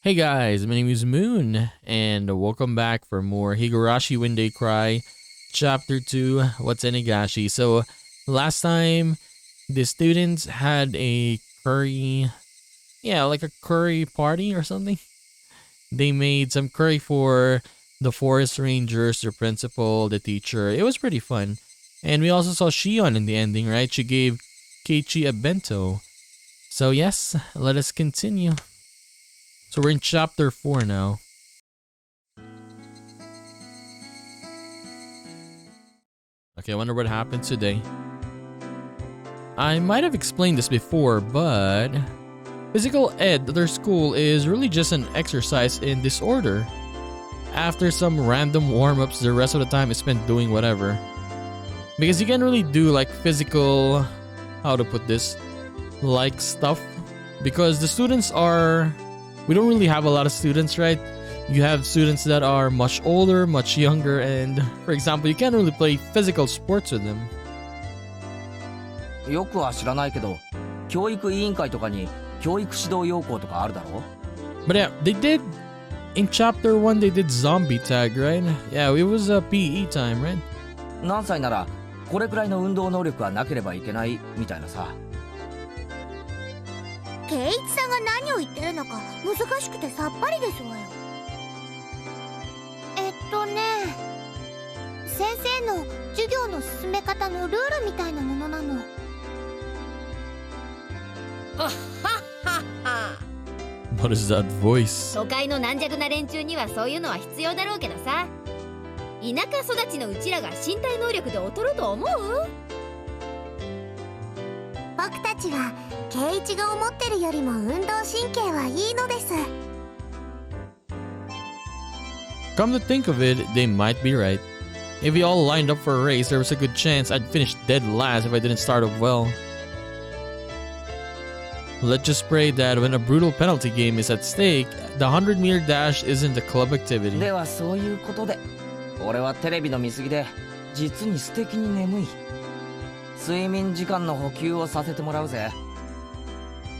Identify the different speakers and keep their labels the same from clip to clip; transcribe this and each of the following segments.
Speaker 1: Hey guys, my name is Moon, and welcome back for more Higurashi When They Cry, Chapter 2, Watanagashi. So, last time, the students had a curry, like a curry party or something. They made some curry for the forest rangers, the principal, the teacher. It was pretty fun. And we also saw Shion in the ending, right? She gave Keiichi a bento. So yes, let us continue. So we're in chapter 4 now. Okay, I wonder what happened today. I might have explained this before, but physical ed at their school is really just an exercise in disorder. After some random warm-ups, the rest of the time is spent doing whatever. Because you can't really do like physical, how to put this, like stuff. Because the students are... We don't really have a lot of students, right? You have students that are much older, much younger, and for example, you can't really play physical sports with them.
Speaker 2: よくは知らないけど、教育委員会とかに教育指導要項とかあるだろ?
Speaker 1: But yeah, they did in chapter 1 they did zombie tag, right? Yeah, it was a PE time, right?
Speaker 2: 何歳ならこれくらいの運動能力はなければいけないみたいなさ。
Speaker 3: 圭一さんが何を言ってるのか難しくてさっぱりですわよ。先生の授業の進め方のルールみたいなものなの。
Speaker 4: はっはっはっは。
Speaker 1: What is that voice?
Speaker 4: 都会の軟弱な連中にはそういうのは必要だろうけどさ、田舎育ちのうちらが身体能力で劣ると思う？
Speaker 3: 僕たちは圭一が思ってるよりも運動神経はいいのです。
Speaker 1: Come to think of it, they might be right. If we all lined up for a race, there was a good chance I'd finish dead last if I didn't start off well. Let's just pray that when a brutal penalty game is at stake, the 100-meter dash isn't a club activity.
Speaker 2: ではそういうことで、俺はテレビの見過ぎで実に素敵に眠い。睡眠時間の補給をさせてもらうぜ。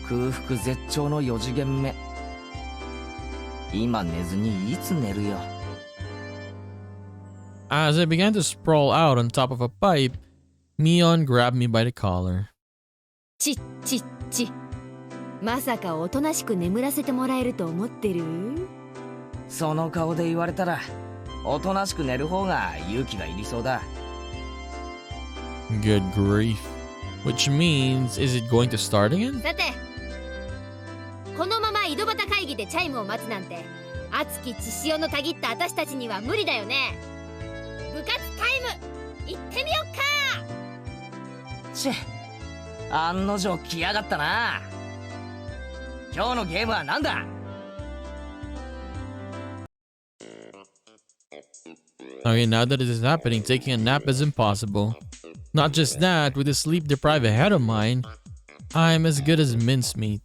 Speaker 2: 空腹絶頂の4次元目。今寝ずにいつ寝るよ。
Speaker 1: As I began to sprawl out on top of a pipe, Mion grabbed me by the collar.
Speaker 4: ちっちっち。まさかおとなしく眠らせてもらえると思ってる？
Speaker 2: その顔で言われたら、おとなしく寝る方が勇気がいりそうだ。
Speaker 1: Good grief. Which means, is it going to start again?
Speaker 4: さて、このまま井戸端会議でチャイムを待つなんて、熱き血潮のたぎった私たちには無理だよね。部活タイム行ってみよっか。
Speaker 2: チェ、案の定来やがったな。今日のゲームはなんだ?
Speaker 1: Okay, now that it is happening, taking a nap is impossible. Not just that, with the sleep-deprived head of mine, I'm as good as mincemeat.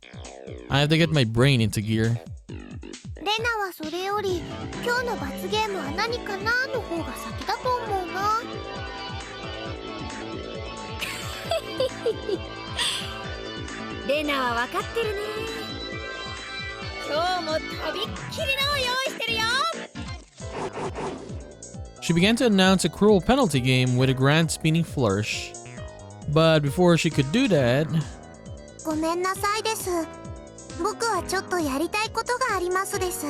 Speaker 1: I have to get my brain into gear.
Speaker 3: レナはそれより今日の罰ゲームは何かなの方が先だと思うな。
Speaker 4: レナは分かってるね。今日もとびっきりのを用意してるよ。
Speaker 1: She began to announce a cruel penalty game with a grand spinning flourish. But before she could do that...
Speaker 3: ごめんなさいです。僕はちょっとやりたいことがありますです。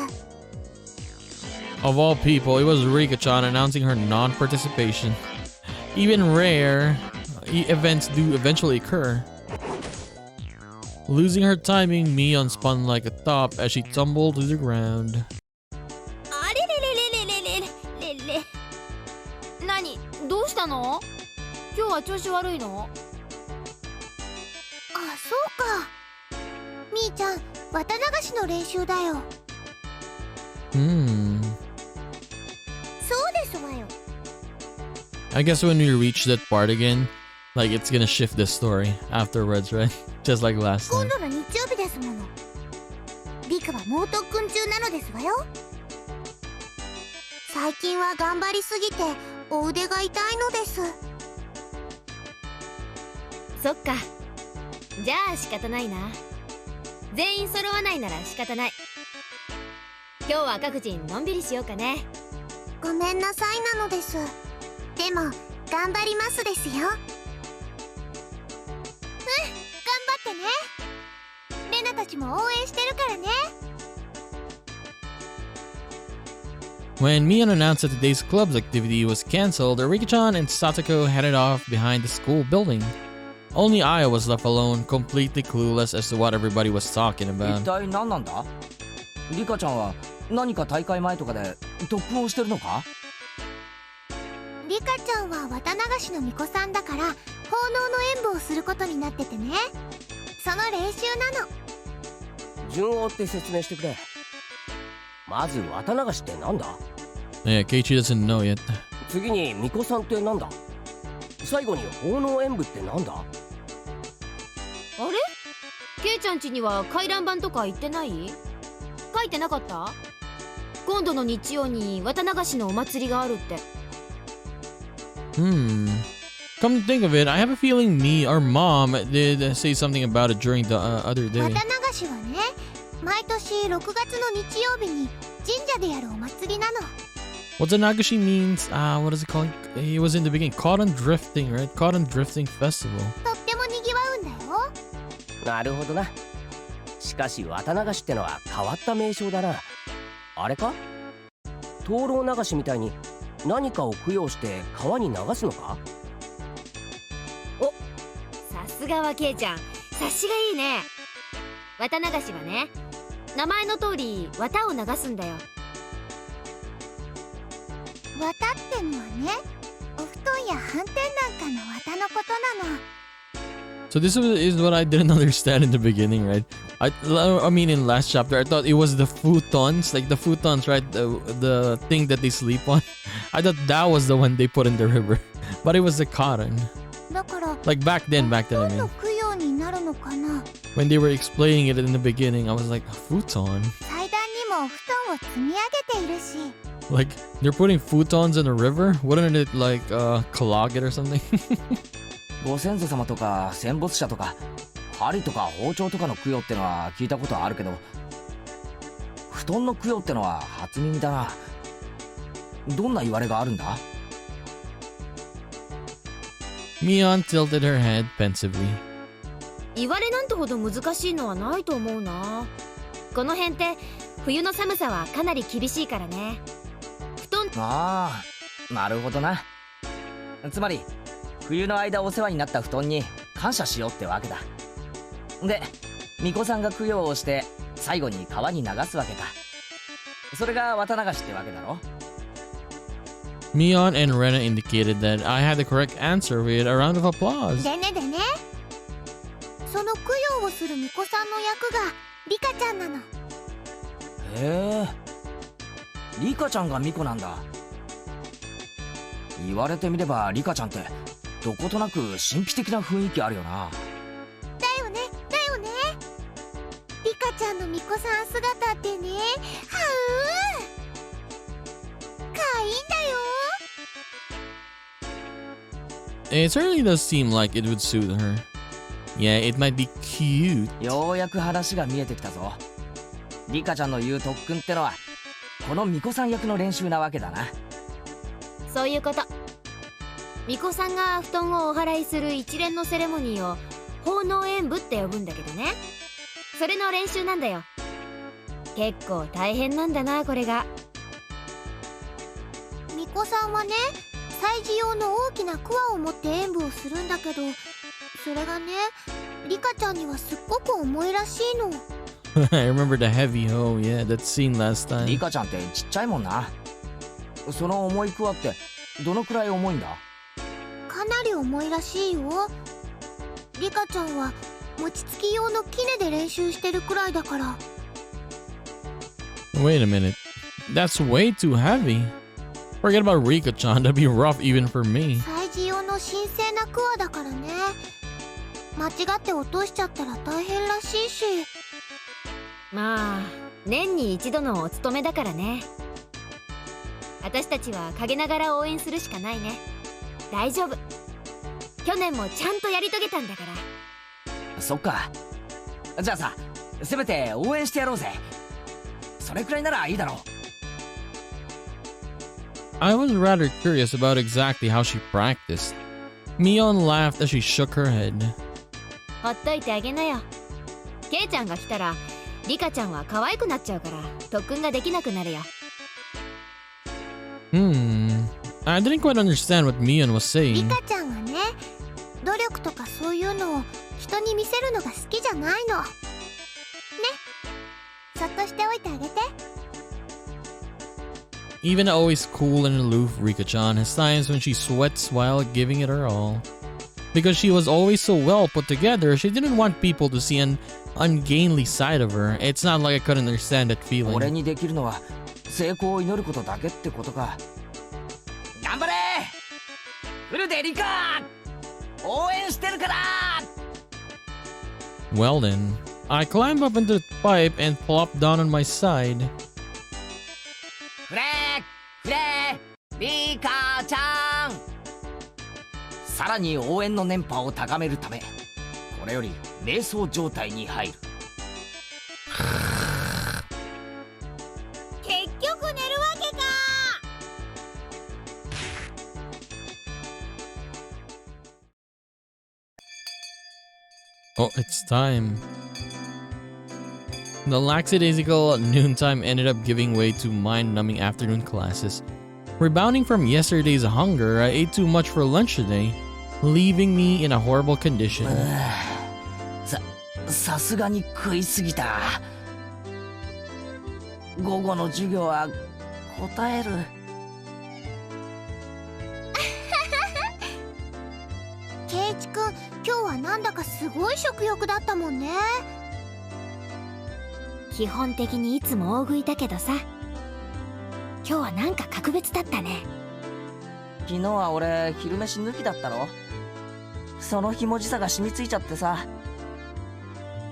Speaker 1: Of all people, it was Rika-chan announcing her non-participation. Even rare events do eventually occur. Losing her timing, Mion spun like a top as she tumbled to the ground.
Speaker 4: あれれれれれれれれれ。何？どうしたの？今日は調子悪いの？
Speaker 3: あ、そうか。みーちゃん、綿流しの練習だよ。そうですわよ。
Speaker 1: I guess when we reach that part again, like it's gonna shift the story afterwards, right? Just like last
Speaker 3: 今
Speaker 1: time.
Speaker 3: 度の日曜日ですもの。リカは猛特訓中なのですわよ。最近は頑張りすぎてお腕が痛いのです。
Speaker 4: そっか。じゃあ仕方ないな。全員揃わないなら仕方ない。今日は各人のんびりしようかね。
Speaker 3: ごめんなさいなのです。でも頑張りますですよ。頑張ってね。レナたちも応援してるからね。
Speaker 1: When Mion announced that today's club's activity was cancelled, Rika-chan and Satoko headed off behind the school building. Only Aya was left alone, completely clueless as to what everybody was talking
Speaker 2: 一
Speaker 1: about.
Speaker 2: 体何なんだ？リカちゃんは何か大会前とかで特訓をしてるのか？
Speaker 3: リカちゃんは綿流しの巫女さんだから奉納の演舞をすることになっててね。その練習なの。
Speaker 5: 順を追って説明してくれ。まず綿流しってなんだ？
Speaker 1: Yeah, Keiichi doesn't know yet.
Speaker 5: 次に巫女さんってなんだ？最後に奉納演舞ってなんだ？
Speaker 4: あれ、ケイちゃん家には回覧板とか言ってない？書いてなかった？今度の日曜に綿流しのお祭りがあるって。
Speaker 1: Come to think of it, I have a feeling me or mom did say something about it during the other
Speaker 3: 綿
Speaker 1: day.
Speaker 3: 流しはね、毎年6月の日曜日に神社でやるお祭りなの。
Speaker 1: Watanagashi means, what is it called? It was in the beginning, cotton drifting, right? Cotton drifting festival.
Speaker 3: とってもにぎわうんだよ。
Speaker 5: なるほどな。しかし綿流しってのは変わった名称だな。あれか？灯籠流しみたいに何かを供養して川に流すのか？
Speaker 4: さすがはケイちゃん、察しがいいね。綿流しはね、名前の通り綿を流すんだよ。
Speaker 3: 綿ってのはね、お布団や斑点なんかの綿のことなの。
Speaker 1: So this is what I didn't understand in the beginning, right? I mean, in last chapter, I thought it was the futons, like the futons, right? The thing that they sleep on. I thought that was the one they put in the river, but it was the cotton.
Speaker 3: だから
Speaker 1: Like back then, I
Speaker 3: どん
Speaker 1: mean,
Speaker 3: ど供養になるのかな。
Speaker 1: when they were explaining it in the beginning, I was like, a futon?
Speaker 3: 祭壇にもお布団を積み上げているし。
Speaker 1: Like they're putting futons in a river? Wouldn't it like clog it or something?
Speaker 2: ご先祖様とか戦没者とか針とか包丁とかの供養ってのは聞いたことあるけど、布団の供養ってのは初耳だな。どんな言われがあるんだ？
Speaker 1: Mion tilted her head pensively.
Speaker 4: 言われなんてほど難しいのはないと思うな。この辺って冬の寒さはかなり厳しいからね。布団。
Speaker 2: ああ、なるほどな。つまり冬の間お世話になった布団に感謝しようってわけだ。で、巫女さんが供養をして最後に川に流すわけか。それが綿流しってわけだろ。
Speaker 1: Mion and Rena indicated that I had the correct answer with a round of applause.
Speaker 3: でねでね、その供養をする巫女さんの役がリカちゃんなの。
Speaker 2: へえ、リカちゃんが巫女なんだ。言われてみればリカちゃんってどことなく神秘的な雰囲気あるよな。
Speaker 3: だよねだよね。リカちゃんの巫女さん姿ってね、はうかわいいんだよ。
Speaker 1: It certainly does seem like it would suit her. Yeah, it might be cute.
Speaker 2: ようやく話が見えてきたぞ。リカちゃんの言う特訓ってのはこの巫女さん役の練習なわけだな。
Speaker 4: そういうこと。巫女さんが布団をお祓いする一連のセレモニーを奉納演舞って呼ぶんだけどね。それの練習なんだよ。結構大変なんだな、これが。
Speaker 3: 巫女さんはね、祭事用の大きな桑を持って演舞をするんだけど、それがね、リカちゃんにはすっごく重いらしいの。
Speaker 1: I remember the heavy hoe, yeah, that scene last
Speaker 2: リ
Speaker 1: time.
Speaker 2: カちゃんってちっちゃいもんな。その重い桑ってどのくらい重いんだ？
Speaker 3: かなり重いらしいよ。リカちゃんは餅つき用の杵で練習してるくらいだから。
Speaker 1: Wait a minute. That's way too heavy. Forget about Rika-chan, that'd be rough even for me.
Speaker 3: 祭事用の神聖な桑だからね。間違って落としちゃったら大変らしいし。
Speaker 4: まあ年に一度のお務めだからね。私たちは陰ながら応援するしかないね。大丈夫。去年もちゃんとやり遂げたんだから。
Speaker 2: そっか。じゃあさ、せめて応援してやろうぜ。それくらいならいいだろう。
Speaker 1: I was rather curious about exactly how she practiced. Mion laughed as she shook her head.
Speaker 4: ほっといてあげなよ。ケイちゃんが来たらリカちゃんは可愛くなっちゃうから特訓ができなくなるよ。
Speaker 1: I didn't quite understand what Mion was
Speaker 3: リ
Speaker 1: saying.
Speaker 3: カちゃんはね、努力とかそういうのを人に見せるのが好きじゃないのね。そっとしておいてあげて。
Speaker 1: Even always cool and aloof, Rika-chan has times when she sweats while giving it her all. Because she was always so well put together, she didn't want people to see an ungainly side of her. It's not like I couldn't understand that
Speaker 2: 俺
Speaker 1: feeling.
Speaker 2: にできるのは成功を祈ることだけってことか。頑張れフルでリカ応援してるから。
Speaker 1: Well then, I climbed up into the pipe and plopped down on my side.
Speaker 2: フレーフレーリカちゃん、さらに応援の電波を高めるためこれより瞑想状態に入る。
Speaker 3: 結局寝るわけか。
Speaker 1: Oh, it's time. The lackadaisical noontime ended up giving way to mind-numbing afternoon classes. Rebounding from yesterday's hunger, I ate too much for lunch today, leaving me in a horrible condition.
Speaker 2: さすがに食いすぎた。午後の授業は答える。
Speaker 3: ケイチくん、今日はなんだかすごい食欲だったもんね。
Speaker 4: 基本的にいつも大食いだけどさ、今日はなんか格別だったね。
Speaker 2: 昨日は俺昼飯抜きだったろ。そのひもじさが染みついちゃってさ。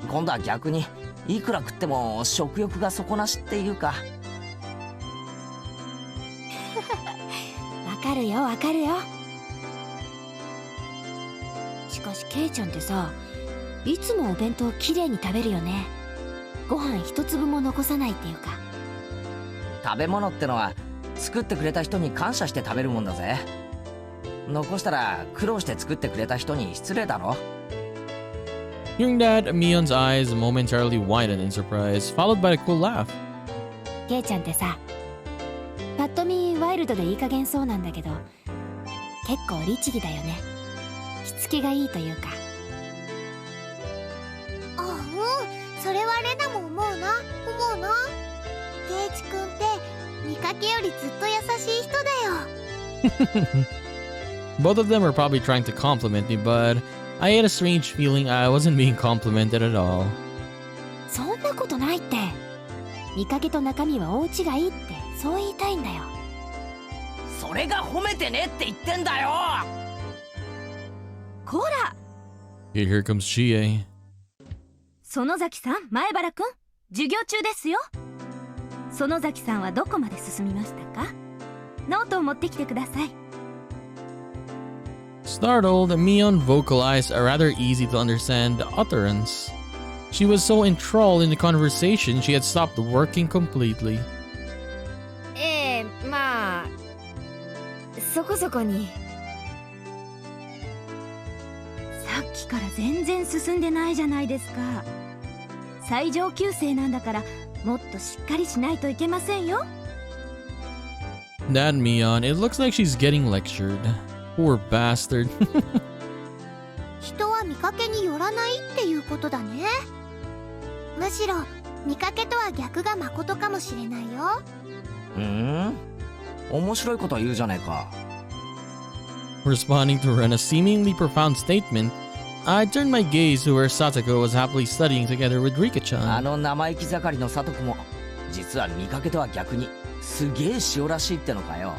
Speaker 2: 今度は逆にいくら食っても食欲が底なしっていうか。
Speaker 4: わかるよわかるよ。しかしケイちゃんってさ、いつもお弁当きれいに食べるよね。ご飯一粒も残さないっていうか。
Speaker 2: 食べ物ってのは作ってくれた人に感謝して食べるもんだぜ。残したら苦労して作ってくれた人に失礼だろ。
Speaker 1: Hearing that, Mion's eyes momentarily widened in surprise, followed by a cool laugh.
Speaker 4: ケイちゃんってさ、パッと見ワイルドでいい加減そうなんだけど、結構律儀だよね。しつけがいいというか。
Speaker 3: あ、うん、それはレナも思うな。ケイチくんって見かけよりずっと優しい人だよ。
Speaker 1: Both of them were probably trying to compliment me, but I had a strange feeling I wasn't being complimented at all.
Speaker 4: そんなことないって。見かけと中身は大違いってそう言いたいんだよ。
Speaker 2: それが褒めてねって言ってんだよ。
Speaker 4: こら、
Speaker 1: Here comes Chie.
Speaker 6: 園崎さん、前原くん、授業中ですよ。園崎さんはどこまで進みましたか？ノートを持ってきてください。
Speaker 1: Startled, Mion vocalized a rather easy to understand utterance. She was so enthralled in the conversation she had stopped working completely.
Speaker 4: まあそこそこに。
Speaker 6: さっきから全然進んでないじゃないですか。最上級生なんだからもっとしっかりしないといけませんよ。
Speaker 1: That Mion, it looks like she's getting lectured. Poor bastard.
Speaker 3: 人は見かけによらないっていうことだね。むしろ見かけとは逆が誠かもしれないよ。
Speaker 2: 面白いこと言うじゃねえか。
Speaker 1: Responding to Rena's seemingly profound statement, I turned my gaze to where Satoko was happily studying together with
Speaker 2: あ
Speaker 1: Rika-chan.
Speaker 2: の生意気盛りのサトコも実は見かけとは逆にすげえ塩らしいってのかよ。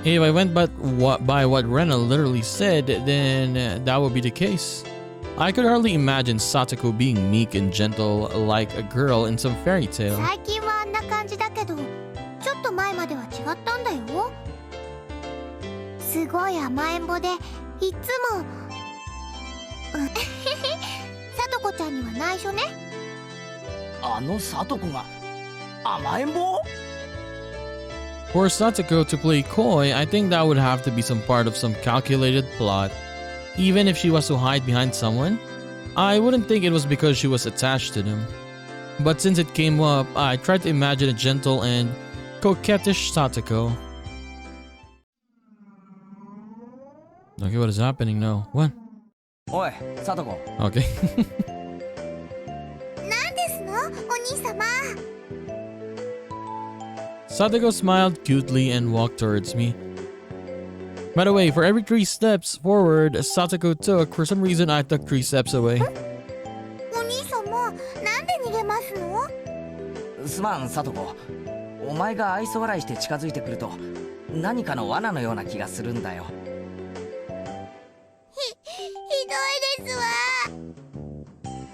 Speaker 1: If I went by what Rena literally said, then that would be the case. I could hardly imagine Satoko being meek and gentle like a girl in some fairy tale.
Speaker 3: 最近はあんな感じだけど、ちょっと前までは違ったんだよ。すごい甘えん坊でいつもさとこちゃんには内緒ね。
Speaker 2: あのサトコが
Speaker 5: 甘えん坊?
Speaker 1: For Satoko to play coy, I think that would have to be some part of some calculated plot. Even if she was to hide behind someone, I wouldn't think it was because she was attached to them. But since it came up, I tried to imagine a gentle and coquettish Satoko. Okay, what is happening now? What?
Speaker 2: おいサトコ
Speaker 1: Okay.
Speaker 3: 何ですのお兄様。
Speaker 1: Satoko smiled cutely and walked towards me. By the way, for every 3 steps forward Satoko took, for some reason I took 3 steps away.
Speaker 3: お兄様、なんで逃げますの？
Speaker 2: すまんサトコお前が愛想笑いして近づいてくると何かの罠のような気がするんだよ
Speaker 3: ひどいですわ。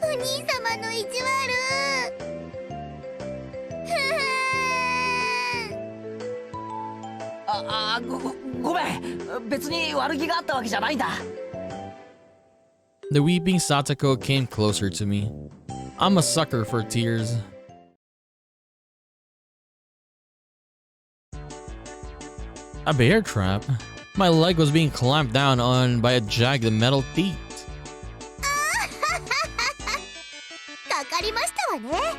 Speaker 3: お兄様の意地悪。
Speaker 2: ごめん別に悪気があったわけじゃないんだ
Speaker 1: The weeping Satoko came closer to me. I'm a sucker for tears. A bear trap? My leg was being clamped down on by a jagged metal teeth.
Speaker 3: かかりましたわね。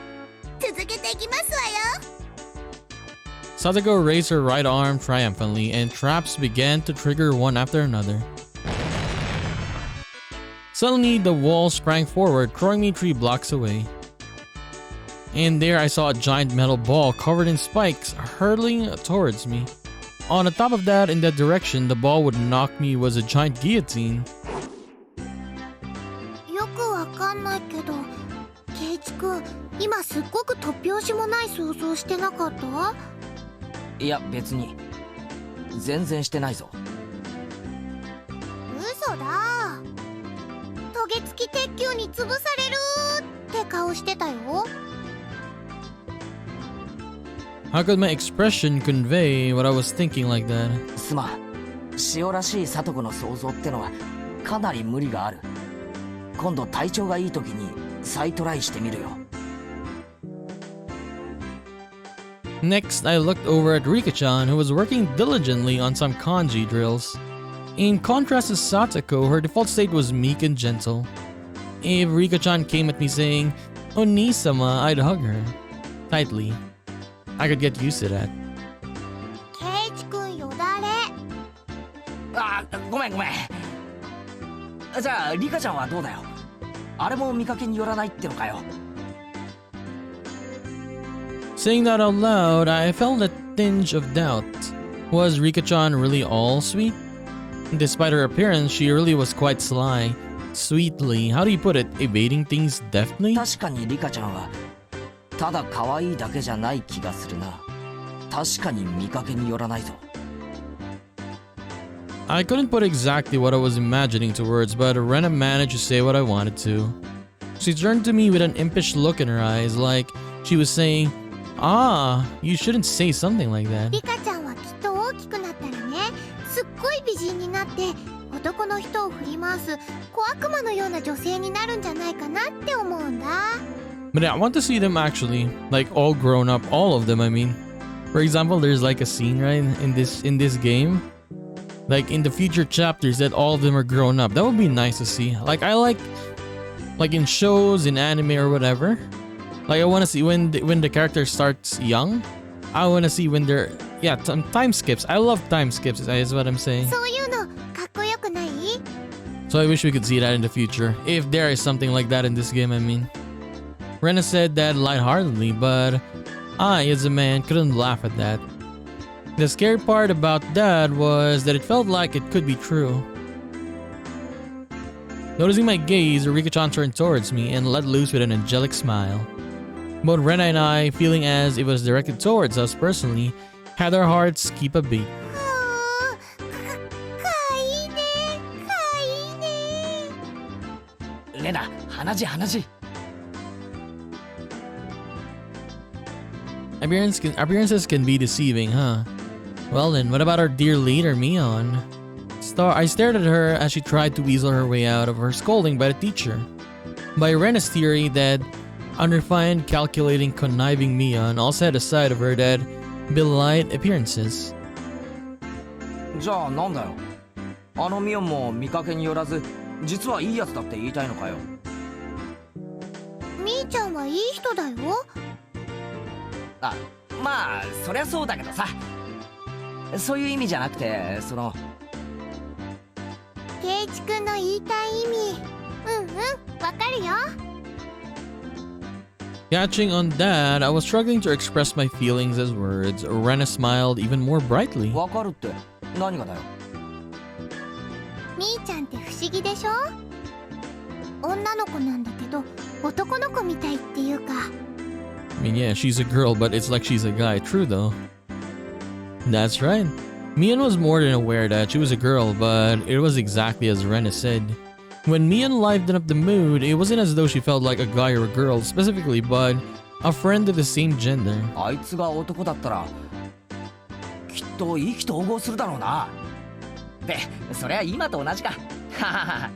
Speaker 3: 続けていきますわよ。
Speaker 1: Satoko raised her right arm triumphantly and traps began to trigger one after another. Suddenly, the wall sprang forward, throwing me 3 blocks away. And there I saw a giant metal ball covered in spikes hurtling towards me. On the top of that, in that direction, the ball would knock me was a giant guillotine.
Speaker 3: よくわかんないけど、ケイチ君、今すっごく突拍子もない想像してなかった？
Speaker 2: いや別に全然してないぞ
Speaker 3: 嘘だ。トゲ付き鉄球に潰されるって顔してたよ。
Speaker 1: How could my expression convey what I was thinking like that?
Speaker 2: すまん塩らしいサトコの想像ってのはかなり無理がある今度体調がいい時に再トライしてみるよ
Speaker 1: Next, I looked over at Rika-chan, who was working diligently on some kanji drills. In contrast to Satoko, her default state was meek and gentle. If Rika-chan came at me saying, "Oni-sama," I'd hug her tightly. I could get used to that.
Speaker 3: ケイチ君よだれ。
Speaker 2: あごめんじゃあリカちゃんはどうだよあれも見かけによらないってのかよ
Speaker 1: Saying that out loud, I felt a tinge of doubt. Was Rika-chan really all sweet? Despite her appearance, she really was quite sly. Sweetly, how do you put it, evading things deftly?
Speaker 2: 確かにリカちゃんはただ可愛いだけじゃない気がするな確かに見かけによらないぞ
Speaker 1: I couldn't put exactly what I was imagining to words, but Rena managed to say what I wanted to. She turned to me with an impish look in her eyes, like she was saying, "Ah, you shouldn't say something like that."
Speaker 3: リカちゃんはきっと大きくなったらね、すっごい美人になって男の人を振り回す小悪魔のような女性になるんじゃないかなって思うんだ。
Speaker 1: But I want to see them actually, like all grown up, all of them. I mean, for example, there's like a scene right in this game, like in the future chapters that all of them are grown up. That would be nice to see. Like I like in shows, in anime or whatever. Like I want to see when the character starts young. I want to see when they're time skips. I love time skips. Is what I'm saying.
Speaker 3: そういうのかっこよくない？
Speaker 1: So I wish we could see that in the future, if there is something like that in this game. I mean, Rena said that lightheartedly, but I, as a man, couldn't laugh at that. The scary part about that was that it felt like it could be true. Noticing my gaze, Rika-chan turned towards me and let loose with an angelic smile. Both Rena and I, feeling as it was directed towards us personally, had our hearts keep a beat.
Speaker 3: かいいね、かいいね。
Speaker 2: レナ鼻血
Speaker 1: Appearances can be deceiving, huh? Well then, what about our dear leader, Mion? I stared at her as she tried to weasel her way out of her scolding by the teacher. By Rena's theory that unrefined, calculating, conniving Mion all said aside of her that belied appearances.
Speaker 2: じゃあなんだよ、あのミオンも見かけによらず実はいいやつだって言いたいのかよ。
Speaker 3: みーちゃんはいい人だよ。
Speaker 2: あ、まあそりゃそうだけどさ、そういう意味じゃなくて、その
Speaker 3: ケイチくんの言いたい意味、わかるよ。
Speaker 1: Catching on that, I was struggling to express my feelings as words. Rena smiled even more brightly.
Speaker 2: わかるって何がだよ。
Speaker 3: みーちゃんって不思議でしょ。女の子なんだけど男の子みたいっていうか。
Speaker 1: I mean, yeah, she's a girl, but it's like she's a guy. True, though. That's right. Mion was more than aware that she was a girl, but it was exactly as Rena said. When Mion livened up the mood, it wasn't as though she felt like a guy or a girl specifically, but a friend of the same gender.
Speaker 2: あいつが男だったらきっと意気投合するだろうな。で、そりゃ今と同じか。ははは。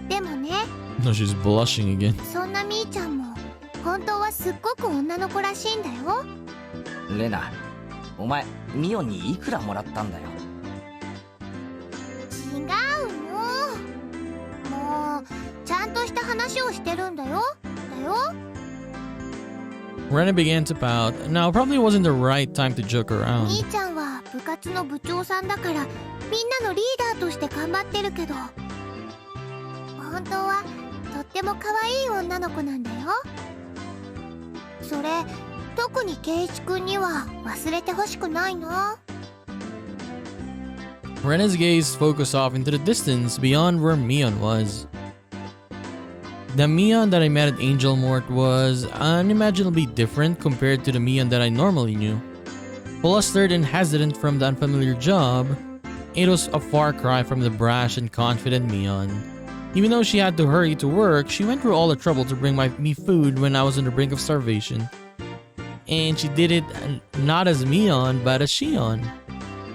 Speaker 3: でもね、
Speaker 1: No, she's blushing again.
Speaker 3: そんなみーちゃんも本当はすっごく女の子らしいんだよ。
Speaker 2: レナ、お前ミオンにいくらもらったんだよ。
Speaker 3: 違うの。もうちゃんとした話をしてるんだよ。
Speaker 1: Rena began to pout. Now, probably wasn't the right time to joke
Speaker 3: み
Speaker 1: around.
Speaker 3: ーちゃんは部活の部長さんだからみんなのリーダーとして頑張ってるけど、本当はとっても可愛い女の子なんだよ。それ特にケイチくんには忘れてほしくないな。
Speaker 1: Rena's gaze focused off into the distance beyond where Mion was. The Mion that I met at Angel Mort was unimaginably different compared to the Mion that I normally knew. Flustered and hesitant from the unfamiliar job, it was a far cry from the brash and confident Mion. Even though she had to hurry to work, she went through all the trouble to bring me food when I was on the brink of starvation. And she did it not as Mion, but as Shion.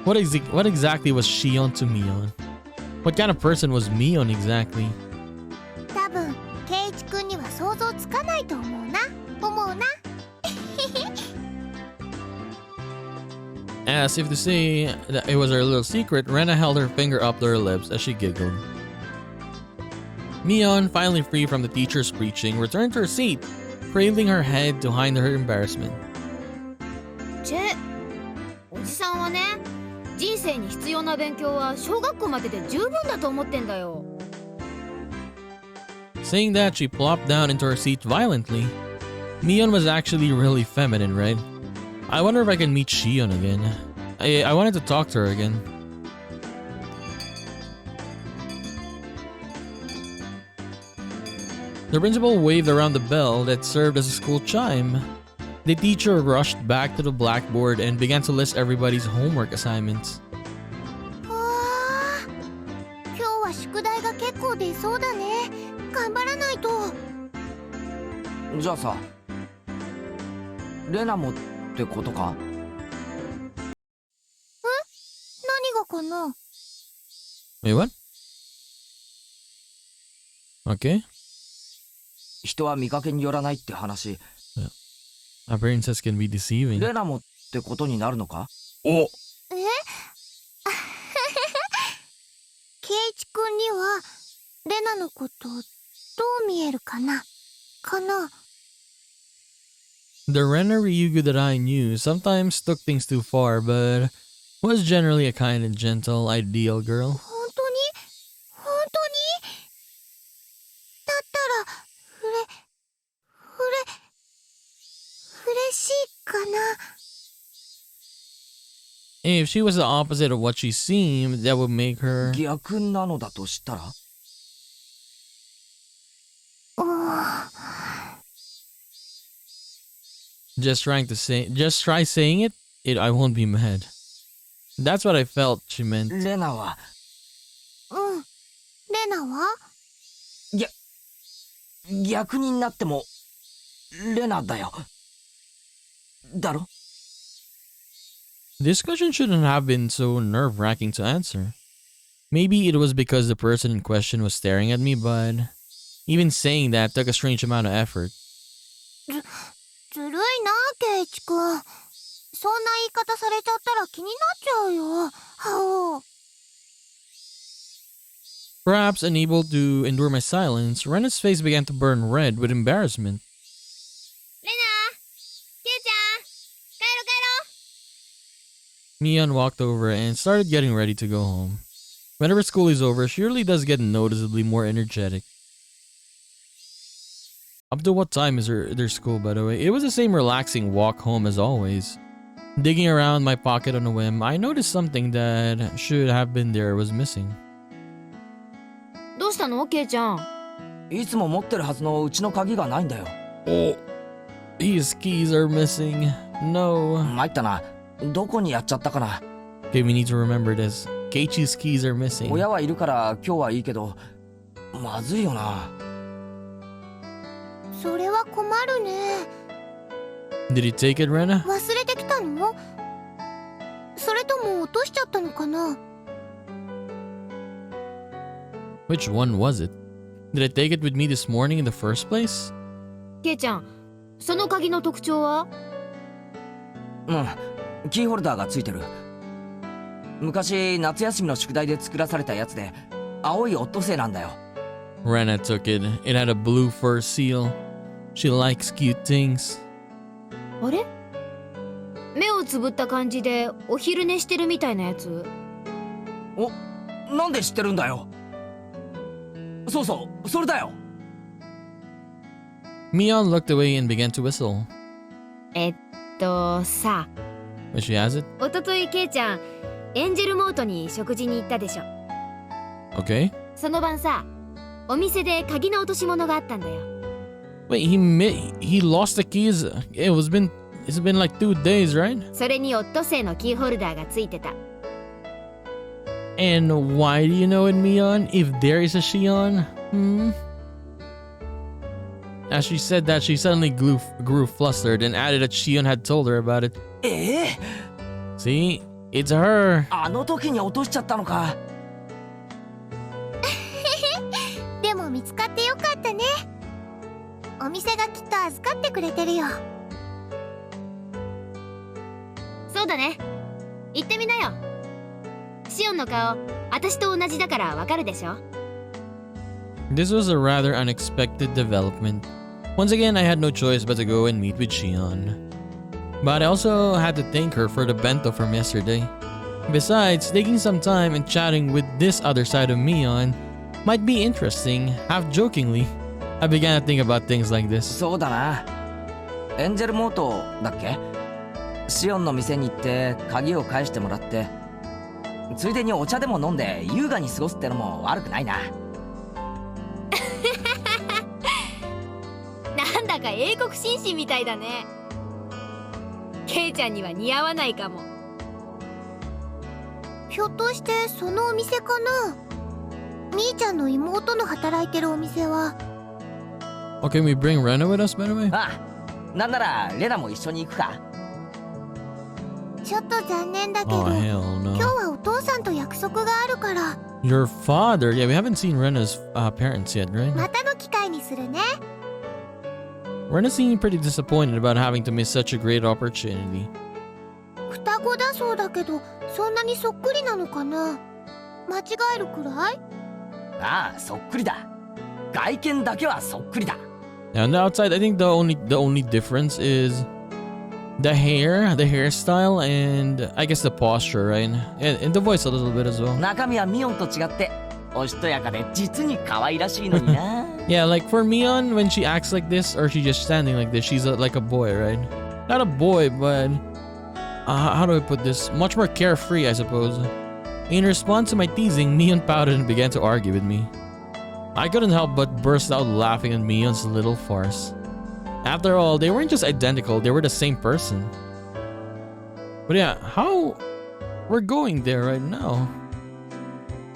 Speaker 1: What exactly was Shion to Mion? What kind of person was Mion exactly?
Speaker 3: 多分ケイチくんには想像つかないと思うな。
Speaker 1: As if to say that it was her little secret, Rena held her finger up to her lips as she giggled. Mion, finally free from the teacher's preaching, returned to her seat, cradling her head to hide her embarrassment.
Speaker 4: チェ、おじさんはね、人生に必要な勉強は小学校までで十分だと思ってんだよ。
Speaker 1: Saying that, she plopped down into her seat violently. Mion was actually really feminine, right? I wonder if I can meet Shion again. I wanted to talk to her again. The principal waved around the bell that served as a school chime. The teacher rushed back to the blackboard and began to list everybody's homework assignments.
Speaker 3: わあ、今日は宿題が結構出そうだね。頑張らないと。
Speaker 2: じゃあさ、レナもってことか？
Speaker 3: 何がかな。
Speaker 1: Wait, what? Okay.
Speaker 2: 人は見かけによらないって話。
Speaker 1: Appearances can be deceiving.
Speaker 2: レナもってことになるのか？お。
Speaker 3: ケイチくんにはレナのことどう見えるかな。
Speaker 1: The Rena Ryugu that I knew sometimes took things too far, but was generally a kind and gentle, ideal girl.
Speaker 3: 本当にだったら嬉しいかな。
Speaker 1: If she was the opposite of what she seemed, that would make her...
Speaker 2: 逆なのだとしたら？Just
Speaker 1: try saying it, I won't be mad. That's what I felt she meant.
Speaker 2: レナは
Speaker 3: レナは
Speaker 2: 逆になってもレナだよ。だろ？
Speaker 1: This question shouldn't have been so nerve-wracking to answer. Maybe it was because the person in question was staring at me, but Even saying that took a strange amount of effort.
Speaker 3: ずるいな、ケイチくん。そんな言い方されちゃったら気になっちゃうよ。はお。
Speaker 1: Perhaps unable to endure my silence, Rena's face began to burn red with embarrassment.
Speaker 4: レナケイちゃん帰ろ帰ろ
Speaker 1: Mion walked over and started getting ready to go home. Whenever school is over, she really does get noticeably more energetic. Up to what time is their school, by the way? It was the same relaxing walk home as always. Digging around my pocket on a whim, I noticed something that should have been there was missing.
Speaker 4: どうしたのケイちゃん。
Speaker 2: いつも持ってるはずのうちの鍵がないんだよ。
Speaker 1: Oh, his keys are missing. No.
Speaker 2: 参ったな。どこにやっちゃったかな。
Speaker 1: Okay, we need to remember this. Keiichi's keys are missing.
Speaker 2: 親はいるから今日はいいけど、まずいよな。
Speaker 3: それは困るね。
Speaker 1: Did he take it, Rena?
Speaker 3: 忘れてきたの？それとも落としちゃったのかな？
Speaker 1: Which one was it? Did I take it with me this morning in the first place?
Speaker 4: ケイちゃん、その鍵の特徴は？
Speaker 2: うん、キーホルダーがついてる。昔夏休みの宿題で作らされたやつで、青いオットセイなんだよ。
Speaker 1: Rena took it. It had a blue fur seal. She likes cute things.
Speaker 4: あれ目をつぶった感じでお昼寝してるみたいなやつ。
Speaker 2: お、なんで知ってるんだよ。そうそう、それだよ。
Speaker 1: Mion looked away and began to whistle.
Speaker 4: さ、
Speaker 1: But she has it?
Speaker 4: おとといケイちゃんエンジェルモートに食事に行ったでしょ。
Speaker 1: Okay.
Speaker 4: その晩さ、お店で鍵の落とし物があったんだよ。
Speaker 1: Wait, he lost the keys. It's been like 2 days, right?
Speaker 4: それにオットセイのキーホルダーがついてた。
Speaker 1: And why do you know it, Mion? If there is a Shion? As she said that, she suddenly grew flustered and added that Shion had told her about it. See? It's her.
Speaker 2: あの時に落としちゃったのか。
Speaker 3: でも見つかってよかったね。お店がきっと預かってくれてるよ。
Speaker 4: そうだね。行ってみなよ。シオンの顔、私と同じだからわかるでしょ。
Speaker 1: This was a rather unexpected development. Once again, I had no choice but to go and meet with Shion. But I also had to thank her for the bento from yesterday. Besides, taking some time and chatting with this other side of Mion might be interesting. Half jokingly, I began to think about things like this.
Speaker 2: そうだな。エンジェルモートだっけ？シオンの店に行って鍵を返してもらって、ついでにお茶でも飲んで優雅に過ごすってのも悪くないな。
Speaker 4: なんだか英国紳士みたいだね。ケイちゃんには似合わないかも。
Speaker 3: ひょっとしてそのお店かな？みーちゃんの妹の働いてるお店は。
Speaker 1: Okay, we bring Rena with us, by the way?
Speaker 2: ああ、なんならレナも一緒に行くか。
Speaker 3: ちょっと残念だけど、
Speaker 1: Oh, hell
Speaker 3: 今日
Speaker 1: no.
Speaker 3: はお父さんと約束があるから、
Speaker 1: Your father? Yeah, we haven't seen Rena's parents yet, right?
Speaker 3: またの機会にするね。
Speaker 1: Rena seemed pretty disappointed about having to miss such a great opportunity.
Speaker 3: 双子だそうだけど、そんなにそっくりなのかな？間違えるくらい？
Speaker 2: ああ、そっくりだ。外見だけはそっくりだ。
Speaker 1: Now on the outside, I think the only difference is the hairstyle, and I guess the posture, right? And the voice a little bit as well.
Speaker 2: 中身はミオンと違っておしとやかで実に可愛らしいのにな。
Speaker 1: Yeah, like for Mion, when she acts like this, or she's just standing like this, she's like a boy, right? Not a boy, but how do I put this? Much more carefree, I suppose. In response to my teasing, Mion pouted and began to argue with me. I couldn't help but burst out laughing at Mion's little farce. After all, they weren't just identical, they were the same person. But yeah, how we're going there right now,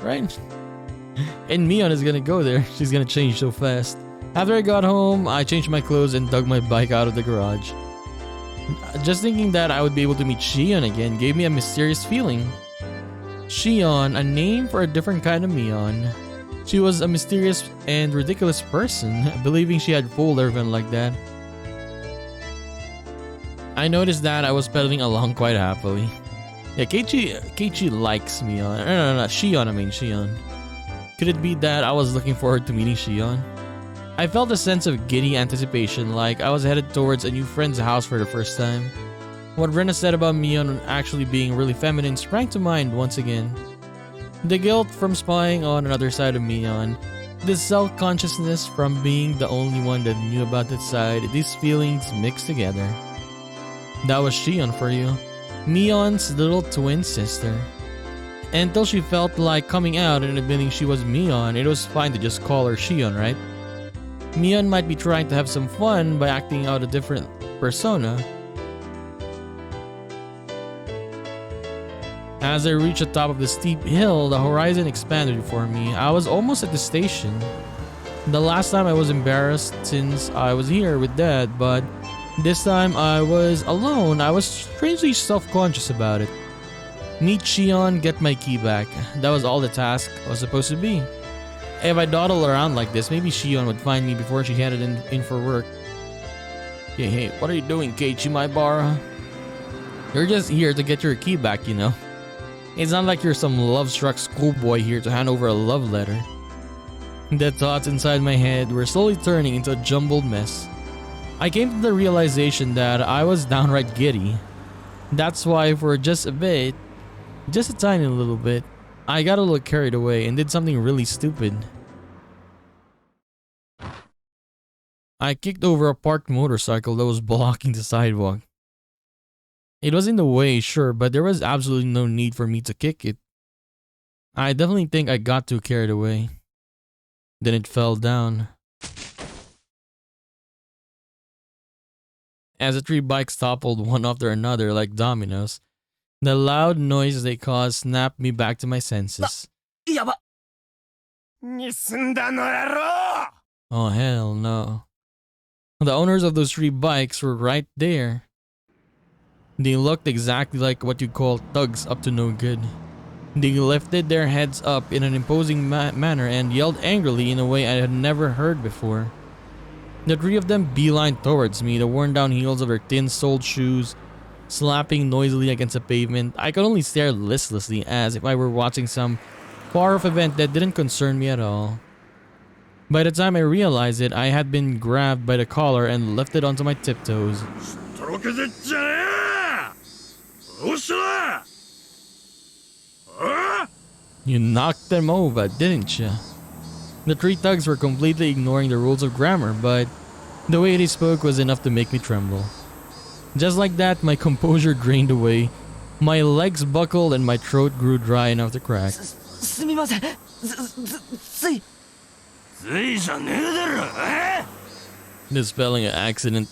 Speaker 1: right? And Mion is gonna go there. She's gonna change so fast. After I got home, I changed my clothes and dug my bike out of the garage. Just thinking that I would be able to meet Shion again gave me a mysterious feeling. Shion, a name for a different kind of Mion. She was a mysterious and ridiculous person, believing she had fooled everyone like that. I noticed that I was pedaling along quite happily. Yeah, Keiichi likes Mion. No, Shion, I mean Shion. Could it be that I was looking forward to meeting Shion? I felt a sense of giddy anticipation, like I was headed towards a new friend's house for the first time. What Rena said about Mion actually being really feminine sprang to mind once again. The guilt from spying on another side of Mion, the self-consciousness from being the only one that knew about that side, these feelings mixed together. That was Shion for you. Mion's little twin sister. Until she felt like coming out and admitting she was Mion, it was fine to just call her Shion, right? Mion might be trying to have some fun by acting out a different persona. As I reached the top of the steep hill, the horizon expanded before me. I was almost at the station. The last time I was embarrassed since I was here with Dad, but this time I was alone. I was strangely self-conscious about it. Meet Shion, get my key back. That was all the task was supposed to be. If I dawdle around like this, maybe Shion would find me before she headed in for work. Hey, what are you doing, Keiichi, my bar? You're just here to get your key back, you know. It's not like you're some love-struck schoolboy here to hand over a love letter. The thoughts inside my head were slowly turning into a jumbled mess. I came to the realization that I was downright giddy. That's why for just a bit, just a tiny little bit, I got a little carried away and did something really stupid. I kicked over a parked motorcycle that was blocking the sidewalk. It was in the way, sure, but there was absolutely no need for me to kick it. I definitely think I got too carried away. Then it fell down. As the 3 bikes toppled one after another like dominoes, the loud noise they caused snapped me back to my senses. Oh hell no. The owners of those 3 bikes were right there. They looked exactly like what you call thugs up to no good. They lifted their heads up in an imposing manner and yelled angrily in a way I had never heard before. The 3 of them beelined towards me, the worn down heels of their tin-soled shoes slapping noisily against the pavement. I could only stare listlessly as if I were watching some far-off event that didn't concern me at all. By the time I realized it, I had been grabbed by the collar and lifted onto my tiptoes. You knocked them over, didn't you? The 3 thugs were completely ignoring the rules of grammar, but the way they spoke was enough to make me tremble. Just like that, my composure drained away, my legs buckled, and my throat grew dry enough to crack. The spelling of accident.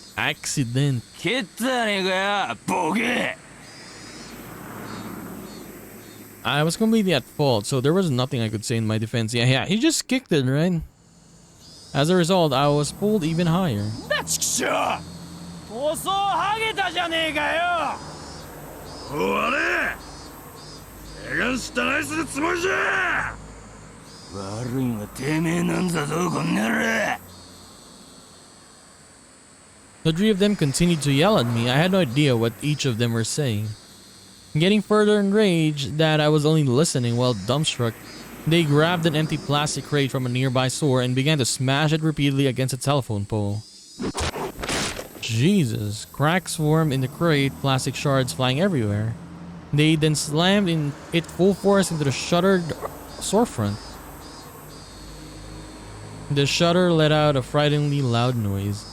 Speaker 1: I was completely at fault, so there was nothing I could say in my defense. Yeah, he just kicked it, right? As a result, I was pulled even higher. The 3 of them continued to yell at me. I had no idea what each of them were saying. Getting further enraged that I was only listening while dumbstruck, they grabbed an empty plastic crate from a nearby store and began to smash it repeatedly against a telephone pole. Jesus, cracks formed in the crate, plastic shards flying everywhere. They then slammed it full force into the shuttered storefront. The shutter let out a frighteningly loud noise.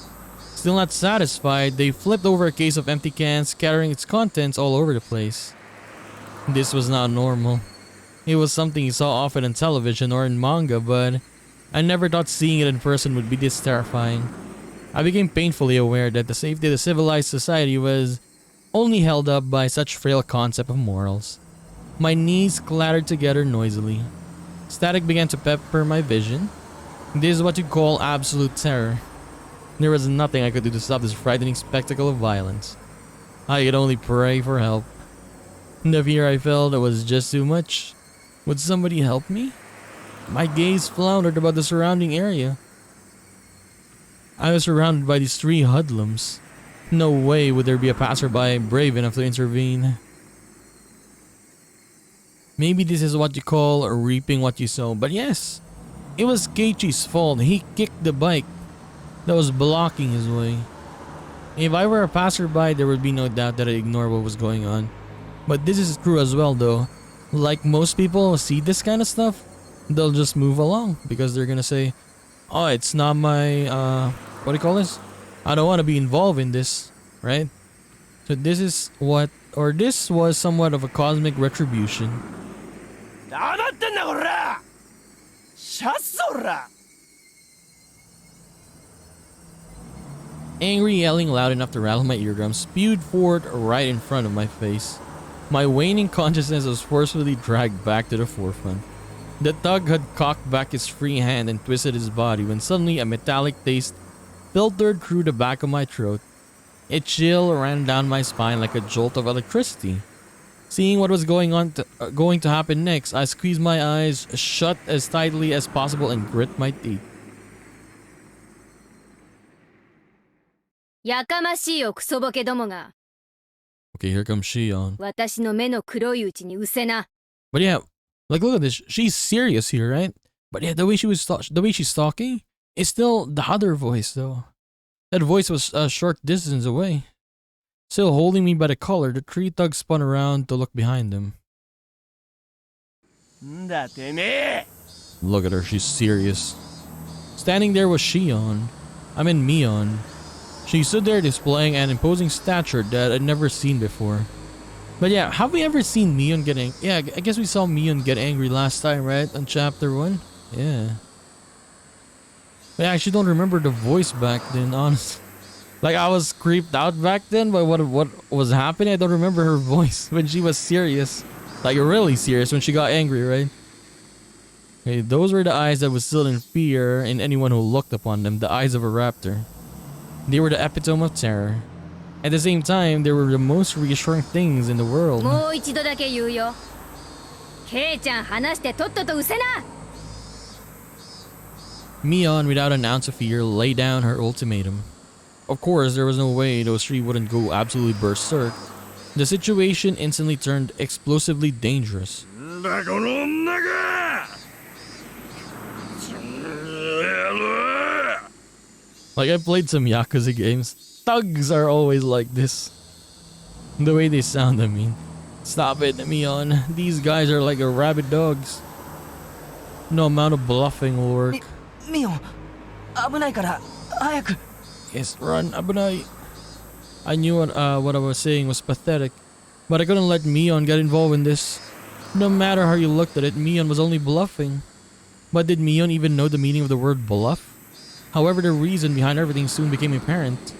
Speaker 1: Still not satisfied, they flipped over a case of empty cans, scattering its contents all over the place. This was not normal. It was something you saw often on television or in manga, but I never thought seeing it in person would be this terrifying. I became painfully aware that the safety of the civilized society was only held up by such frail concept of morals. My knees clattered together noisily. Static began to pepper my vision. This is what you call absolute terror. There was nothing I could do to stop this frightening spectacle of violence. I could only pray for help. The fear I felt was just too much. Would somebody help me? My gaze floundered about the surrounding area. I was surrounded by these three hoodlums. No way would there be a passerby brave enough to intervene. Maybe this is what you call reaping what you sow, but yes, it was Keiichi's fault. He kicked the bike that was blocking his way. If I were a passerby, there would be no doubt that I'd ignore what was going on. But this is true as well though. Like most people see this kind of stuff, they'll just move along because they're gonna say, oh, it's not my, what do you call this? I don't want to be involved in this, right? So this is what, or this was somewhat of a cosmic retribution. Angry yelling loud enough to rattle my eardrums spewed forth right in front of my face. My waning consciousness was forcefully dragged back to the forefront. The thug had cocked back his free hand and twisted his body when suddenly a metallic taste filtered through the back of my throat. A chill ran down my spine like a jolt of electricity. Seeing what was going to happen next, I squeezed my eyes shut as tightly as possible and grit my teeth.
Speaker 6: やかましいよクソボケどもが
Speaker 1: Okay, here comes Shion.
Speaker 6: 私の目の黒いうちにうせな
Speaker 1: But yeah, like look at this. She's serious here, right? But yeah, the way she's talking, it's still the other voice though. That voice was a short distance away. Still holding me by the collar, the three thugs spun around to look behind them. Look at her, she's serious. Standing there was Shion. I mean Mion. She stood there displaying an imposing stature that I'd never seen before. But yeah, have we ever seen Mion getting... Yeah, I guess we saw Mion get angry last time, right? On chapter 1? Yeah. But I actually don't remember the voice back then, honestly. Like, I was creeped out back then by what was happening. I don't remember her voice when she was serious. Like, really serious when she got angry, right? Okay, those were the eyes that would still in fear in anyone who looked upon them. The eyes of a raptor. They were the epitome of terror. At the same time, they were the most reassuring things in the world.
Speaker 6: もう一度だけ言うよケイちゃん話してとっととうせな
Speaker 1: Mion, without an ounce of fear, laid down her ultimatum. Of course, there was no way those three wouldn't go absolutely berserk. The situation instantly turned explosively dangerous. Like, I played some Yakuza games. Thugs are always like this. The way they sound, I mean. Stop it, Mion. These guys are like rabid dogs. No amount of bluffing will work.
Speaker 2: ミオン危ないから早く
Speaker 1: Yes, run, abunai. I knew what I was saying was pathetic, but I couldn't let Mion get involved in this. No matter how you looked at it, Mion was only bluffing. But did Mion even know the meaning of the word bluff? However, the reason behind everything soon became apparent.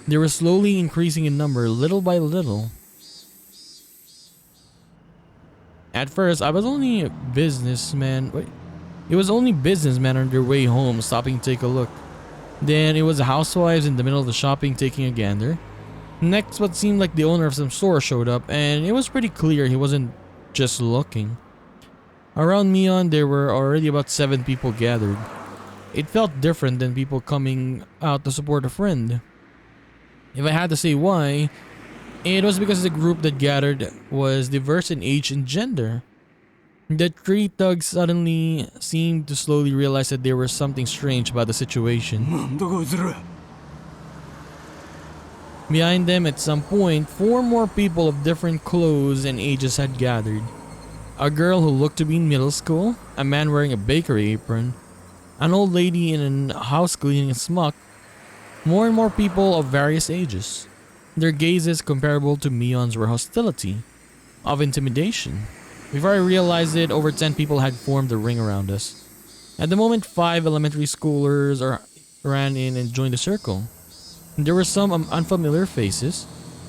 Speaker 1: They were slowly increasing in number, little by little. At first, I was only a businessman. Wait. It was only businessmen on their way home, stopping to take a look. Then it was the housewives in the middle of the shopping taking a gander. Next, what seemed like the owner of some store showed up, and it was pretty clear he wasn't just looking. Around Mion, there were already about 7 people gathered. It felt different than people coming out to support a friend. If I had to say why, it was because the group that gathered was diverse in age and gender. The 3 thugs suddenly seemed to slowly realize that there was something strange about the situation. Behind them, at some point, 4 more people of different clothes and ages had gathered. A girl who looked to be in middle school, a man wearing a bakery apron, an old lady in a house cleaning smock, more and more people of various ages. Their gazes comparable to Mion's were hostility, of intimidation. Before I realized it, over 10 people had formed a ring around us. At the moment, 5 elementary schoolers ran in and joined the circle. There were some unfamiliar faces,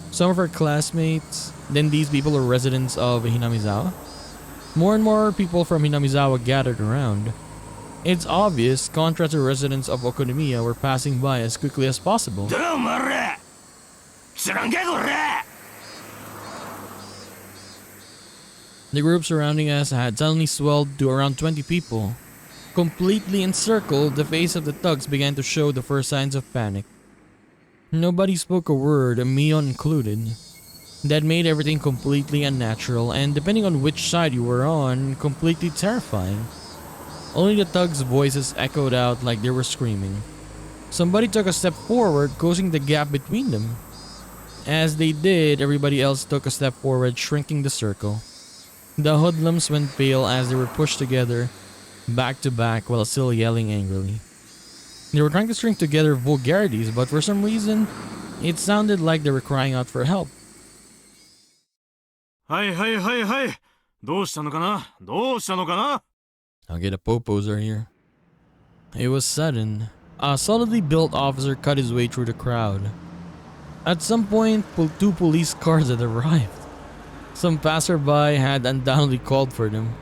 Speaker 1: some of our classmates, then these people are residents of Hinamizawa. More and more people from Hinamizawa gathered around. It's obvious contractor residents of Okonomiya were passing by as quickly as possible. The group surrounding us had suddenly swelled to around 20 people. completely encircled, the face of the thugs began to show the first signs of panic. Nobody spoke a word, Mion included. That made everything completely unnatural and, depending on which side you were on, completely terrifying. Only the thugs' voices echoed out like they were screaming. Somebody took a step forward, closing the gap between them. As they did, everybody else took a step forward, shrinking the circle. The hoodlums went pale as they were pushed together, back to back, while still yelling angrily. They were trying to string together vulgarities, but for some reason, it sounded like they were crying out for help.
Speaker 7: はいはいはいはい。どうしたのかな？どうしたのかな？
Speaker 1: I'll get a popos are here. It was sudden. A solidly built officer cut his way through the crowd. At some point, 2 police cars had arrived. Some passerby had undoubtedly called for them.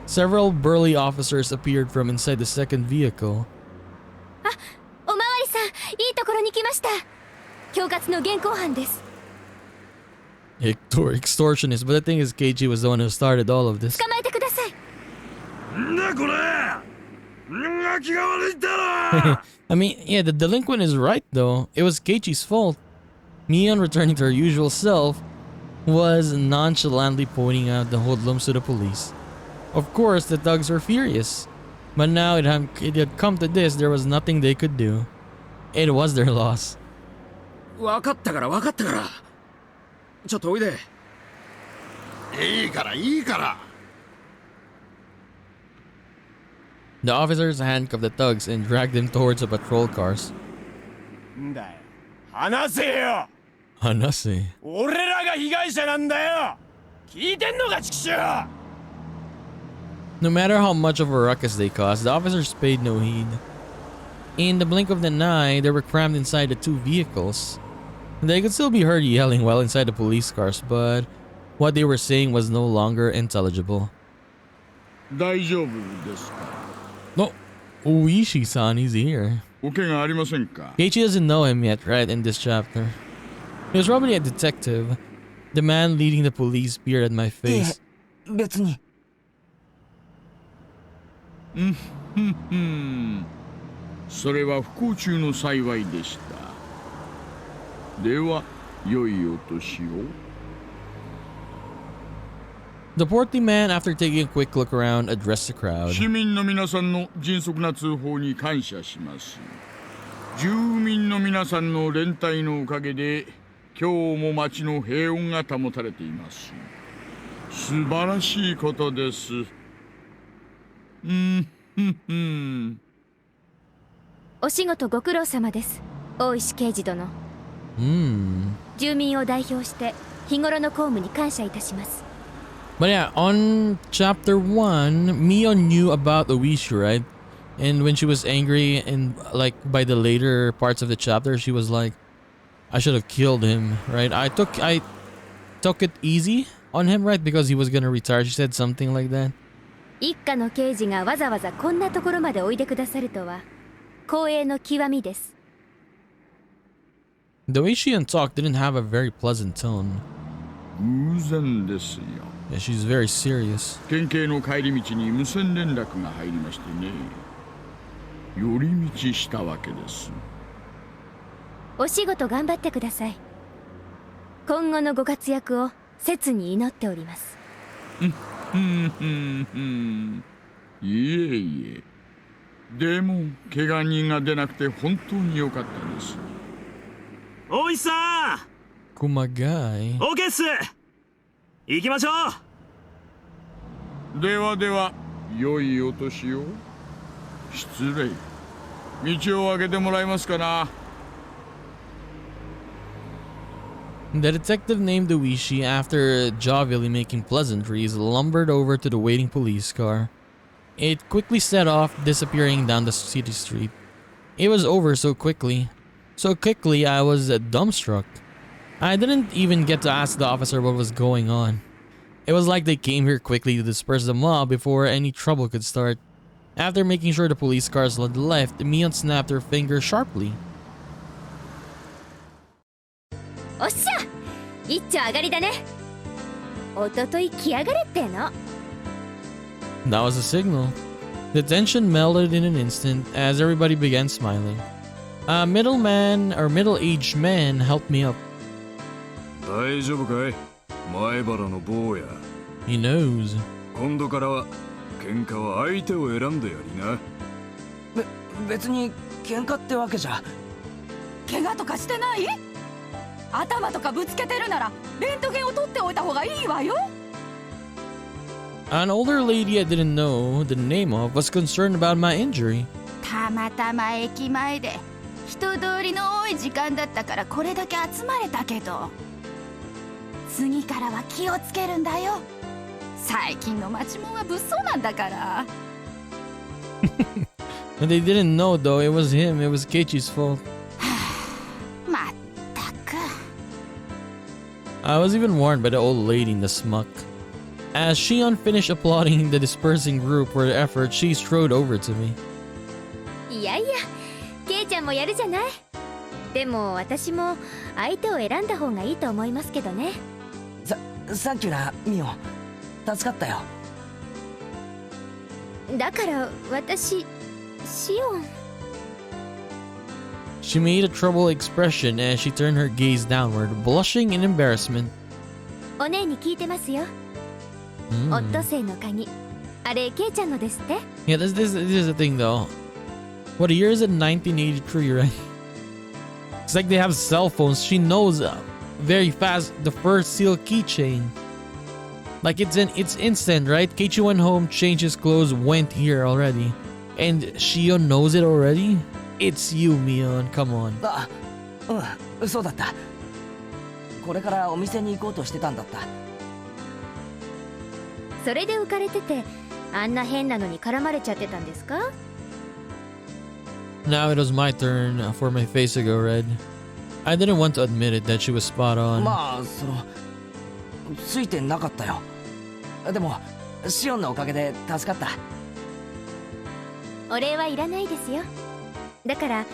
Speaker 1: Several burly officers appeared from inside the second vehicle.
Speaker 6: おまわりさん、いいところに来ました。恐喝の現行犯です。
Speaker 1: Extortionist, but the thing is, Keiichi was the one who started all of this.
Speaker 6: 捕まえてください。
Speaker 7: なんだこれ！気が悪いだろ！
Speaker 1: I mean, yeah, the delinquent is right though. It was Keiichi's fault. Mion, returning to her usual self, was nonchalantly pointing out the hoodlums to the police. Of course, the thugs were furious. But now it had come to this, there was nothing they could do. It was their loss.
Speaker 7: わかったからわかったから。ちょっとおいで。いいからいいから。
Speaker 1: The officers handcuffed the thugs and dragged them towards the patrol cars.
Speaker 7: んだよ。話せよ。
Speaker 1: Hanase.
Speaker 7: 俺らが被害者なんだよ。聞いてんのか、チキショウ。
Speaker 1: No matter how much of a ruckus they caused, the officers paid no heed. In the blink of an eye, they were crammed inside the 2 vehicles. They could still be heard yelling while inside the police cars, but what they were saying was no longer intelligible.
Speaker 8: 大丈夫ですか?
Speaker 1: No, Uishi-san, he's here.
Speaker 8: お怪我ありませんか?
Speaker 1: Keiichi doesn't know him yet, right, in this chapter. He was probably a detective. The man leading the police peered at my face.
Speaker 2: 別に。
Speaker 8: それは不幸中の幸いでした。では、良いお年を。
Speaker 1: The portly man, after taking a quick look around, addressed the crowd.
Speaker 8: 市民の皆さんの迅速な通報に感謝します。住民の皆さんの連帯のおかげで、今日も町の平穏が保たれています。素晴らしいことです。
Speaker 6: お仕事ご苦労様です。大石刑事殿。住民を代表して日頃の公務に感謝いたします。
Speaker 1: But yeah, on chapter 1, Mion knew about Uishi, right? And when she was angry and like by the later parts of the chapter, she was like, I should have killed him, right? I took it easy on him, right? Because he was gonna retire. She said something like that.
Speaker 6: 一家の刑事がわざわざこんなところまでおいでくださるとは光栄の極みです。
Speaker 1: The way she talked didn't have a very pleasant tone.
Speaker 8: 偶然ですよ。
Speaker 1: Yeah, she's very serious.
Speaker 8: 県警の帰り道に無線連絡が入りましてね。寄り道したわけです。
Speaker 6: お仕事頑張ってください。今後のご活躍を切に祈っております。
Speaker 8: いえいえ。でも怪我人が出なくて本当に良かったです。
Speaker 7: おいさん。
Speaker 1: Kumagai.
Speaker 7: オーケーっす。行きましょう。
Speaker 8: ではでは、良いお年を。失礼。道を開けてもらえますかな。
Speaker 1: The detective named Uishi, after jovially making pleasantries, lumbered over to the waiting police car. It quickly set off, disappearing down the city street. It was over so quickly. So quickly, I was dumbstruck. I didn't even get to ask the officer what was going on. It was like they came here quickly to disperse the mob before any trouble could start. After making sure the police cars had left, Mion snapped her finger sharply.
Speaker 6: おっしゃ、一丁上がりだね。おととい来やがれっての。
Speaker 1: That was a signal. The tension melted in an instant as everybody began smiling. A middle-aged man helped me up.
Speaker 7: 大丈夫かい前原の坊や
Speaker 1: He knows.
Speaker 7: 今度からは喧嘩は相手を選んでやりな
Speaker 2: 別に喧嘩ってわけじゃ。
Speaker 6: 怪我とかしてない？頭とかぶつけてるならレントゲンを取っておいた方がいいわよ。
Speaker 1: An older lady I didn't know the name of was concerned about my injury.
Speaker 6: たまたま駅前で人通りの多い時間だったからこれだけ集まれたけど、次からは気をつけるんだよ。最近の町もんは物騒なんだから。
Speaker 1: But they didn't know though, it was him, it was Keiichi's fault.
Speaker 6: まったく。
Speaker 1: I was even warned by the old lady in the smuck. As Shion finished applauding the dispersing group for the effort, she strode over to me.
Speaker 4: いやいや、ケイちゃんもやるじゃない。でも私も相手を選んだ方がいいと思いますけどね。
Speaker 2: サンキューなミオ、助かったよ。
Speaker 4: だから私、シオン。
Speaker 1: She made a troubled expression as she turned her gaze downward, blushing in embarrassment.
Speaker 4: お姉に聞いてますよ。オットセイの鍵、あれケイちゃんのですって？
Speaker 1: Yeah, this is the thing though. What year is it? 1983, right? It's like they have cell phones. She knows very fast the first seal keychain. Like it's instant, right? Keiichi went home, changed his clothes, went here already. And Shion knows it already? It's you, Mion. Come on.
Speaker 2: あ、うん、そうだった。これからお店に行こうとしてたんだった。
Speaker 4: それで浮かれてて、あんな変なのに絡まれちゃってたんですか？
Speaker 1: Now it was my turn for my face to go red. I didn't want to admit it that she was spot on.
Speaker 2: まあ、ついてなかったよ。でも、シオンのおかげで助かった。
Speaker 4: お礼はいらないですよ。だから、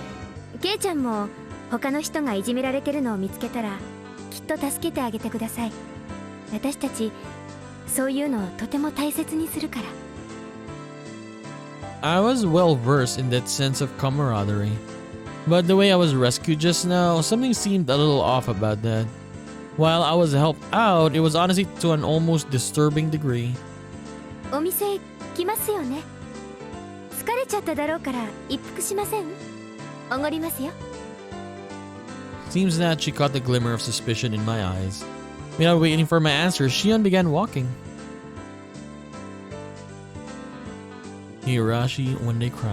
Speaker 4: ケイちゃんも他の人がいじめられてるのを見つけたら、きっと助けてあげてください。私たち、そういうのをとても大切にするから。
Speaker 1: I was well versed in that sense of camaraderie. But the way I was rescued just now, something seemed a little off about that. While I was helped out, it was honestly to an almost disturbing degree.
Speaker 4: お店来ますよね。疲れちゃっただろうから一服しません？おごりますよ。
Speaker 1: Seems that she caught the glimmer of suspicion in my eyes. Without waiting for my answer, Shion began walking. Higurashi when they cry.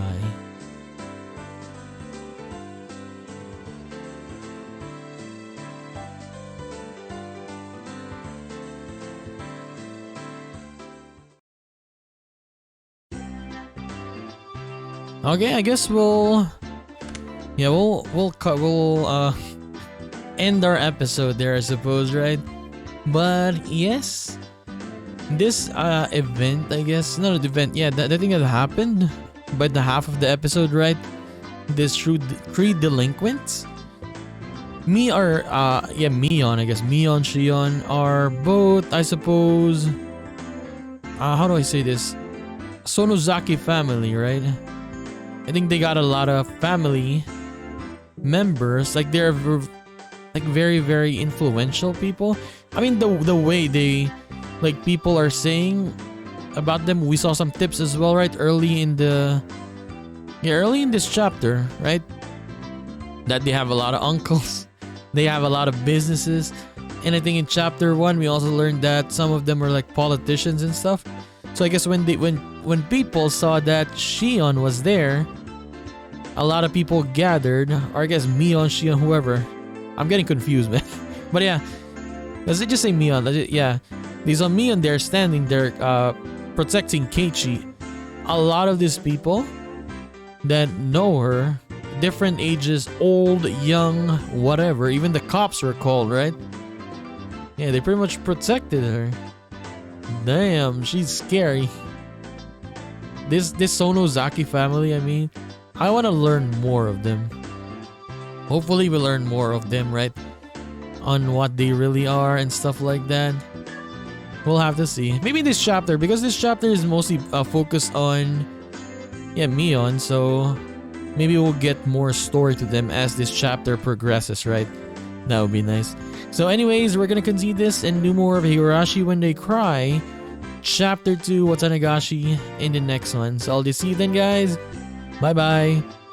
Speaker 1: Okay, I guess we'll end our episode there, I suppose, right? But yes, this event, I guess, not an event, yeah, the thing that happened by the half of the episode, right? This three delinquents, Mion, I guess, Mion, Shion are both, I suppose, how do I say this? Sonozaki family, right? I think they got a lot of family members, like they're like very, very influential people. I mean, the way they, like, people are saying about them, we saw some tips as well, right? Early in this chapter, right? That they have a lot of uncles, they have a lot of businesses, and I think in chapter 1 we also learned that some of them are like politicians and stuff. So I guess when people saw that Shion was there, a lot of people gathered, or I guess Mion, Shion, whoever. I'm getting confused, man. But yeah, let's just say Mion. Yeah, they saw Mion there standing there, protecting Keiichi. A lot of these people that know her, different ages, old, young, whatever. Even the cops were called, right? Yeah, they pretty much protected her. Damn, she's scary. This Sonozaki family, I mean, I want to learn more of them. Hopefully we learn more of them, right? On what they really are and stuff like that. We'll have to see. Maybe this chapter, because this chapter is mostly focused on yeah, Mion, so maybe we'll get more story to them as this chapter progresses, right? That would be nice. So anyways, we're gonna concede this and do more of Higurashi When They Cry, Chapter 2 Watanagashi in the next one. So I'll just see you then, guys. Bye bye.